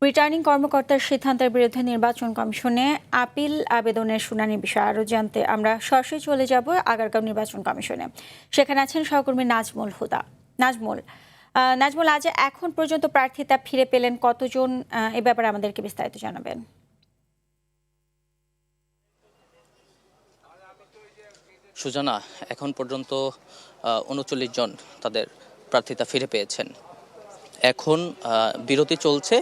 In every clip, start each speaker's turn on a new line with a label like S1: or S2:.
S1: Returning কর্মকর্তার সিদ্ধান্তের বিরুদ্ধে নির্বাচন কমিশনে আপিল আবেদনের শুনানির বিষয়ে আরও জানতে আমরা সরাসরি চলে যাব আগারগাঁও নির্বাচন কমিশনে। সেখানে আছেন সহকর্মী নাজমুল হুদা। নাজমুল, আজ এখন পর্যন্ত প্রার্থিতা ফিরে পেলেন কতজন? এ ব্যাপারে আমাদেরকে বিস্তারিত জানাবেন।
S2: সুজানা, এখন পর্যন্ত ৩৯ জন তাদের প্রার্থিতা ফিরে পেয়েছেন। এখন বিরতি চলছে,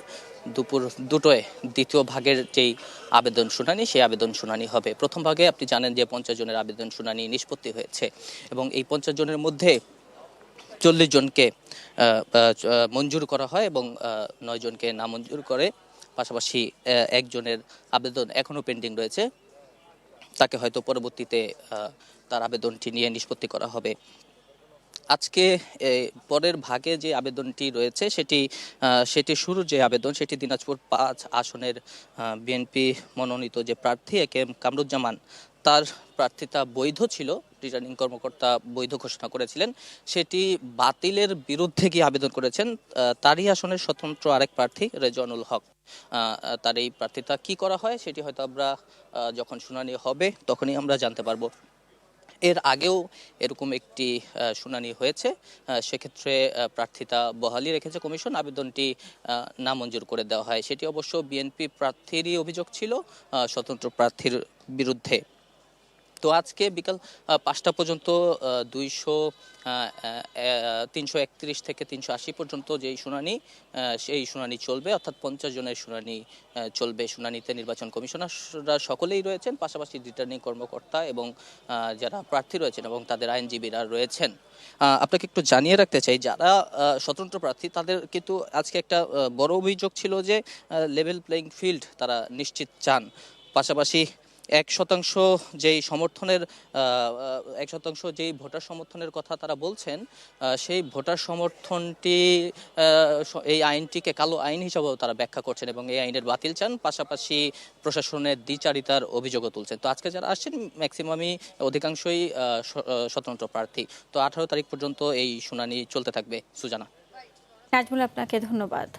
S2: দুপুর ২টোয় দ্বিতীয় ভাগের যেই আবেদন শুনানি, সেই আবেদন শুনানি হবে। প্রথম ভাগে আপনি জানেন যে ৫০ জনের আবেদন শুনানি নিষ্পত্তি হয়েছে এবং এই ৫০ জনের মধ্যে ৪০ জনকে মঞ্জুর করা হয় এবং ৯ জনকে নামঞ্জুর করে। পাশাপাশি একজনের আবেদন এখনও পেন্ডিং রয়েছে, তাকে হয়তো পরবর্তীতে তার আবেদনটি নিয়ে নিষ্পত্তি করা হবে। আজকে পরের ভাগে যে আবেদনটি রয়েছে সেটি শুরুর যে আবেদন, সেটি দিনাজপুর ৫ আসনের বিএনপি মনোনীত যে প্রার্থী এ.কে.এম. কামরুজ্জামান, তার প্রার্থিতা বৈধ ছিল, রিটার্নিং কর্মকর্তা বৈধ ঘোষণা করেছিলেন। সেটি বাতিলের বিরুদ্ধে গিয়ে আবেদন করেছেন তারই আসনের স্বতন্ত্র আরেক প্রার্থী রেজওয়ানুল হক। তার এই প্রার্থিতা কি করা হয় সেটি হয়তো আমরা যখন শুনানি হবে তখনই আমরা জানতে পারবো। এর আগেও এরকম একটি শুনানি হয়েছে, সেক্ষেত্রে প্রার্থিতা বহালি রেখেছে কমিশন, আবেদনটি নামঞ্জুর করে দেওয়া হয়। সেটি অবশ্য বিএনপি প্রার্থীরই অভিযোগ ছিল স্বতন্ত্র প্রার্থীর বিরুদ্ধে। তো আজকে বিকাল ৫টা পর্যন্ত ৩৩১ থেকে ৩৮০ পর্যন্ত যেই শুনানি, সেই শুনানি চলবে, অর্থাৎ ৫০ জনের শুনানি চলবে। শুনানিতে নির্বাচন কমিশনাররা সকলেই রয়েছেন, পাশাপাশি রিটার্নিং কর্মকর্তা এবং যারা প্রার্থী রয়েছেন এবং তাদের আইনজীবীরা রয়েছেন। আপনাকে একটু জানিয়ে রাখতে চাই, যারা স্বতন্ত্র প্রার্থী তাদের কিন্তু আজকে একটা বড় অভিযোগ ছিল যে লেভেল প্লেইং ফিল্ড তারা নিশ্চিত চান। পাশাপাশি ১% যেই সমর্থনের ১% যেই ভোটার সমর্থনের কথা তারা বলছেন, সেই ভোটার সমর্থনটি এই আইনটিকে কালো আইন হিসাবেও তারা ব্যাখ্যা করছেন এবং এই আইনের বাতিল চান। পাশাপাশি প্রশাসনের দ্বিচারিতার অভিযোগও তুলছেন। তো আজকে যারা আসছেন ম্যাক্সিমামই অধিকাংশই স্বতন্ত্র প্রার্থী। তো ১৮ তারিখ পর্যন্ত এই শুনানি চলতে থাকবে। সুজানা।
S1: নাজমুল, আপনাকে ধন্যবাদ।